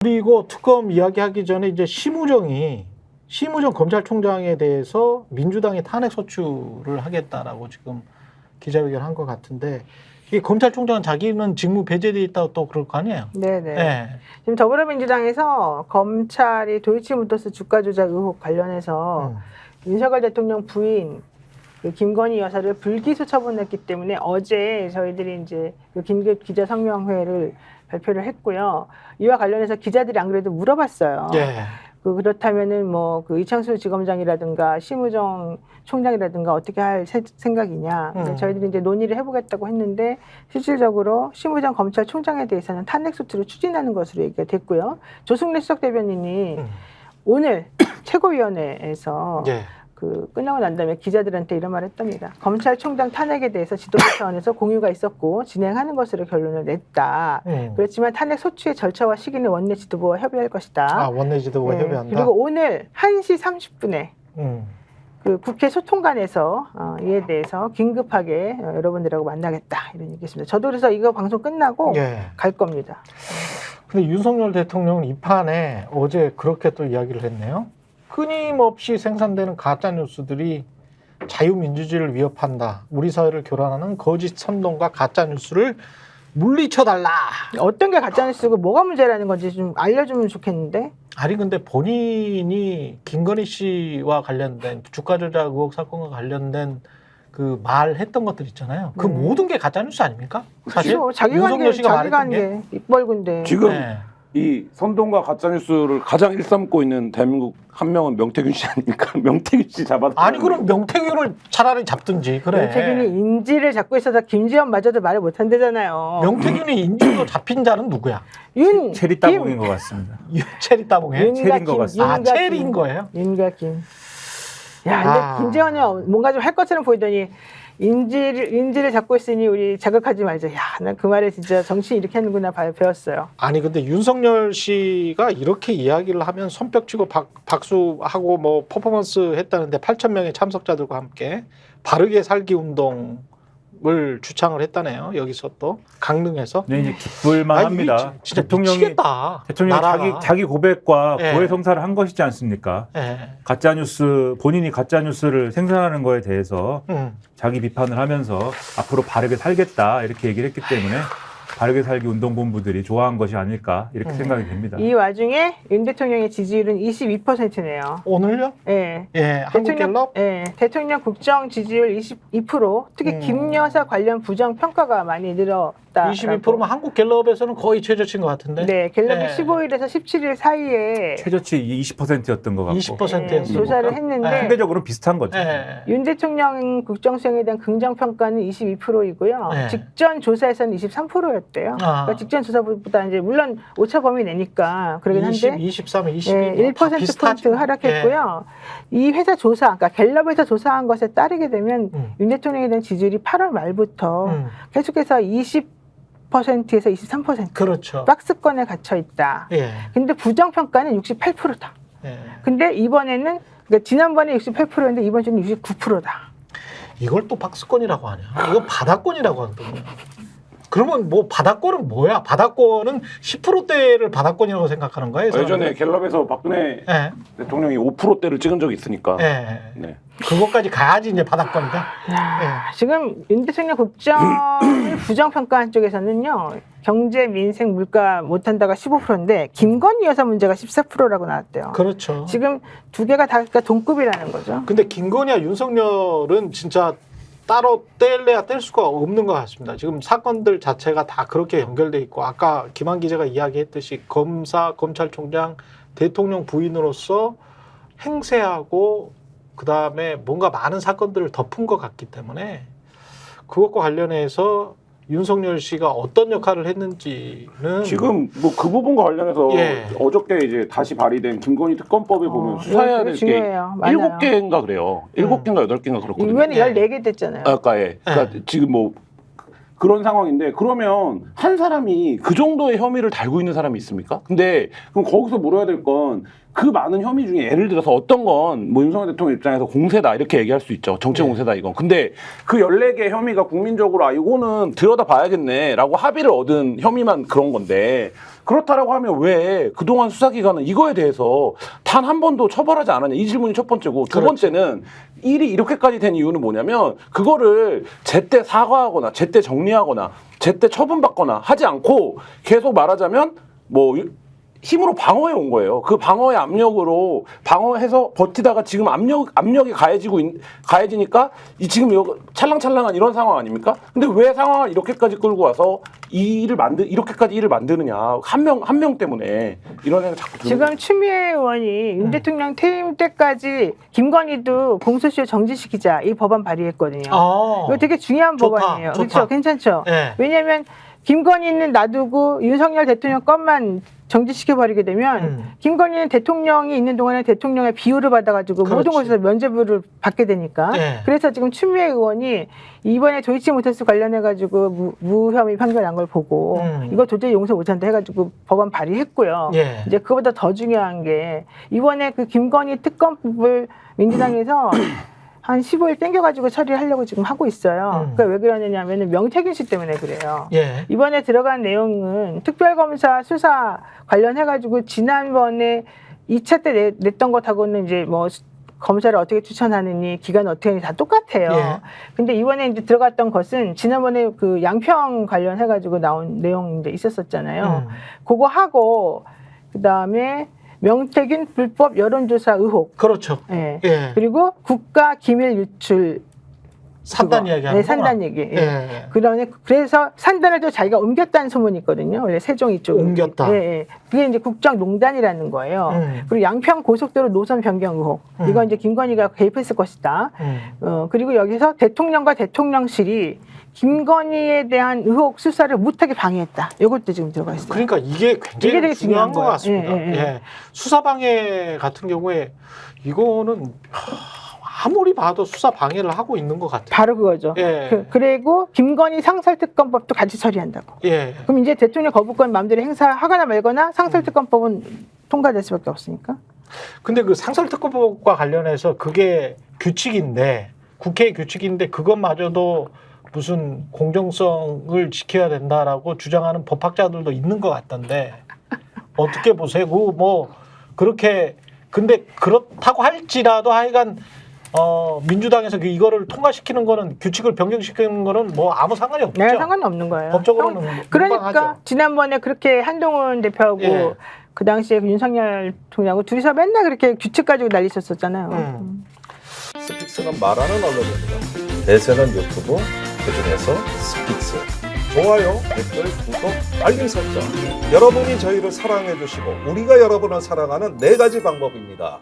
그리고 특검 이야기하기 전에 이제 심우정 검찰총장에 대해서 민주당이 탄핵 소추를 하겠다라고 지금 기자회견 한 것 같은데, 이 검찰총장은 자기는 직무 배제돼 있다고 또 그럴 거 아니에요? 네네. 네. 지금 더불어민주당에서 검찰이 도이치모터스 주가 조작 의혹 관련해서 윤석열 대통령 부인 그 김건희 여사를 불기소 처분했기 때문에 어제 저희들이 이제 그 긴급 기자 성명회를 발표를 했고요. 이와 관련해서 기자들이 안 그래도 물어봤어요. 예. 그렇다면은 뭐 그 이창수 지검장이라든가 심우정 총장이라든가 어떻게 할 생각이냐. 저희들이 이제 논의를 해보겠다고 했는데 실질적으로 심우정 검찰총장에 대해서는 탄핵 소추를 추진하는 것으로 얘기가 됐고요. 조승래 수석 대변인이 오늘 최고위원회에서 예. 그 끝나고 난 다음에 기자들한테 이런 말을 했답니다. 검찰총장 탄핵에 대해서 지도부 차원에서 공유가 있었고 진행하는 것으로 결론을 냈다. 그렇지만 탄핵 소추의 절차와 시기는 원내 지도부와 협의할 것이다. 아, 원내 지도부와 협의한다. 그리고 오늘 1시 30분에 그 국회 소통관에서 이에 대해서 긴급하게 여러분들하고 만나겠다 이런 얘기했습니다. 저도 그래서 이거 방송 끝나고 예. 갈 겁니다. 근데 윤석열 대통령은 이 판에 어제 그렇게 또 이야기를 했네요. 끊임없이 생산되는 가짜 뉴스들이 자유민주주의를 위협한다. 우리 사회를 교란하는 거짓 선동과 가짜 뉴스를 물리쳐달라. 어떤 게 가짜뉴스고 뭐가 문제라는 건지 좀 알려주면 좋겠는데. 아니 근데 본인이 김건희 씨와 관련된 주가 조작 의혹 사건과 관련된 그 말했던 것들 있잖아요. 그 모든 게 가짜 뉴스 아닙니까? 사실 그렇죠. 자기가 한 게 입벌군데. 지금 네. 이 선동과 가짜뉴스를 가장 일삼고 있는 대한민국 한 명은 명태균 씨 아닙니까? 명태균 씨 잡아다. 아니 그럼 명태균을 차라리 잡든지. 그래. 명태균이 인지를 잡고 있어서 김지현마저도 말을 못한대잖아요. 명태균이 인지로 잡힌 자는 누구야? 체리 따봉인 것 같습니다. 체리 따봉에? 체리인 것 같습니다. 아, 체리인 거예요? 윤과 김. 야, 근데 김재원은 뭔가 좀 할 것처럼 보이더니 인지를 잡고 있으니 우리 자극하지 말자. 야, 난 그 말에 진짜 정치 이렇게 하는구나 배웠어요. 아니 근데 윤석열 씨가 이렇게 이야기를 하면 손뼉치고 박수하고 뭐 퍼포먼스 했다는데 8,000명의 참석자들과 함께 바르게 살기 운동을 주창을 했다네요. 여기서 또 강릉에서. 네, 이제 기쁠만 합니다. 진짜 대통령이 미치겠다. 자기 고백과 예. 고해 성사를 한 것이지 않습니까? 예. 가짜 뉴스 본인이 가짜 뉴스를 생산하는 거에 대해서 자기 비판을 하면서 앞으로 바르게 살겠다 이렇게 얘기를 했기 때문에 바르게 살기 운동본부들이 좋아한 것이 아닐까 이렇게 생각이 됩니다. 이 와중에 윤 대통령의 지지율은 22%네요. 오늘요? 예. 예. 한국갤럽? 예. 대통령 국정 지지율 22%, 특히 김 여사 관련 부정 평가가 많이 늘었다. 22%면 한국갤럽에서는 거의 최저치인 것 같은데. 네, 갤럽이 예. 15일에서 17일 사이에 최저치 20%였던 것 같고 20%였어요. 조사를 했는데 상대적으로 비슷한 거죠. 예. 윤 대통령 국정 수행에 대한 긍정 평가는 22%이고요. 네. 직전 조사에서는 23%였대요. 그러니까 직전 조사보다 이제 물론 오차 범위 내니까 그러긴 한데 23, 22, 예, 1%포인트 하락했고요. 이 회사 조사, 그러니까 갤럽에서 조사한 것에 따르게 되면 윤 대통령에 대한 지지율이 8월 말부터 계속해서 20%에서 23% 그렇죠. 박스권에 갇혀 있다. 예. 근데 부정 평가는 68%다. 예. 근데 이번에는 그러니까 지난번에 68%였는데 이번 주는 69%다. 이걸 또 박스권이라고 하냐? 이거 바닥권이라고 하거든요. 그러면 뭐 바닥권은 뭐야? 바닥권은 10%대를 바닥권이라고 생각하는 거예요? 예전에 갤럽에서 박근혜 예. 대통령이 5%대를 찍은 적이 있으니까. 예. 네. 그것까지 가야지 이제 바닥권이다. 야, 지금 윤 대통령 국정을 부정평가한 쪽에서는요. 경제, 민생, 물가 못한다가 15%인데 김건희 여사 문제가 14%라고 나왔대요. 그렇죠. 지금 두 개가 다 그러니까 동급이라는 거죠. 근데 김건희와 윤석열은 진짜 따로 뗄래야 뗄 수가 없는 것 같습니다. 지금 사건들 자체가 다 그렇게 연결돼 있고 아까 김한 기자가 이야기했듯이 검찰총장, 대통령 부인으로서 행세하고 그다음에 뭔가 많은 사건들을 덮은 것 같기 때문에 그것과 관련해서 윤석열 씨가 어떤 역할을 했는지는 지금 뭐 그 부분과 관련해서 예. 어저께 이제 다시 발의된 김건희 특검법에 보면 수사해야 될 게 중요해요. 맞아요. 7개인가 그래요. 7개인가 8개인가 그렇거든요. 이번에 예. 14개 됐잖아요. 예. 그러니까 지금 뭐 그런 상황인데 그러면 한 사람이 그 정도의 혐의를 달고 있는 사람이 있습니까? 근데 그럼 거기서 물어야 될 건 그 많은 혐의 중에 예를 들어서 어떤 건 뭐 윤석열 대통령 입장에서 공세다 이렇게 얘기할 수 있죠. 정치 공세다 이건. 근데 그 14개 혐의가 국민적으로 이거는 들여다 봐야겠네 라고 합의를 얻은 혐의만 그런 건데 그렇다라고 하면 왜 그동안 수사기관은 이거에 대해서 단 한 번도 처벌하지 않았냐. 이 질문이 첫 번째고 두 번째는 일이 이렇게까지 된 이유는 뭐냐면 그거를 제때 사과하거나 제때 정리하거나 제때 처분받거나 하지 않고 계속 말하자면 뭐 힘으로 방어해 온 거예요. 그 방어의 압력으로 방어해서 버티다가 지금 압력이 가해지니까 지금 찰랑찰랑한 이런 상황 아닙니까? 근데 왜 상황을 이렇게까지 끌고 와서 이렇게까지 일을 만드느냐. 한 명 때문에 이런 생각 자꾸 들어요. 지금 추미애 의원이 윤 대통령 퇴임 때까지 김건희도 공소시효 정지시키자 이 법안 발의했거든요. 이거 되게 중요한 법안이에요. 그렇죠? 괜찮죠? 네. 왜냐하면 김건희는 놔두고 윤석열 대통령 것만 정지시켜버리게 되면 김건희는 대통령이 있는 동안에 대통령의 비호를 받아가지고 모든 곳에서 면죄부를 받게 되니까 그래서 지금 추미애 의원이 이번에 도이치모터스 관련해가지고 무혐의 판결 난 걸 보고 이거 도저히 용서 못한다 해가지고 법안 발의했고요. 이제 그거보다 더 중요한 게 이번에 그 김건희 특검법을 민주당에서 한 15일 땡겨가지고 처리하려고 지금 하고 있어요. 그러니까 왜 그러느냐 하면 명태균 씨 때문에 그래요. 이번에 들어간 내용은 특별검사 수사 관련해가지고 지난번에 2차 때 냈던 것하고는 이제 뭐 검사를 어떻게 추천하느니 기간 어떻게 하느니 다 똑같아요. 근데 이번에 이제 들어갔던 것은 지난번에 그 양평 관련해가지고 나온 내용이 이제 있었었잖아요. 그거 하고 그다음에 명태균 불법 여론조사 의혹. 그렇죠. 예. 그리고 국가 기밀 유출. 산단 이야기 하는 네, 산단 얘기. 그다음에 그래서 산단을 또 자기가 옮겼다는 소문이 있거든요. 원래 세종 이쪽으로. 옮겼다. 그게 이제 국정농단이라는 거예요. 그리고 양평 고속도로 노선 변경 의혹. 이건 이제 김건희가 개입했을 것이다. 그리고 여기서 대통령과 대통령실이 김건희에 대한 의혹 수사를 못하게 방해했다. 이것도 지금 들어가 있어요. 그러니까 이게 굉장히 되게 중요한 것 거예요. 같습니다. 수사 방해 같은 경우에 이거는 아무리 봐도 수사 방해를 하고 있는 것 같아요. 바로 그거죠. 그리고 김건희 상설특검법도 같이 처리한다고. 그럼 이제 대통령 거부권 마음대로 행사하거나 말거나 상설특검법은 통과될 수밖에 없으니까. 근데 그 상설특검법과 관련해서 그게 규칙인데 국회의 규칙인데 그것마저도 무슨 공정성을 지켜야 된다라고 주장하는 법학자들도 있는 것 같던데 어떻게 보세요? 뭐 그렇게 근데 그렇다고 할지라도 하여간 민주당에서 이거를 통과시키는 거는 규칙을 변경시키는 거는 뭐 아무 상관이 없죠. 네, 상관이 없는 거예요. 법적으로는 그러니까 무방하죠. 지난번에 그렇게 한동훈 대표하고 그 당시에 윤석열 총장하고 둘이서 맨날 그렇게 규칙 가지고 난리쳤었잖아요. 스픽스는 말하는 언론입니다. 대세는 유튜브, 그중에서 스픽스. 좋아요, 댓글, 구독, 알림 설정. 여러분이 저희를 사랑해 주시고 우리가 여러분을 사랑하는 4가지 방법입니다.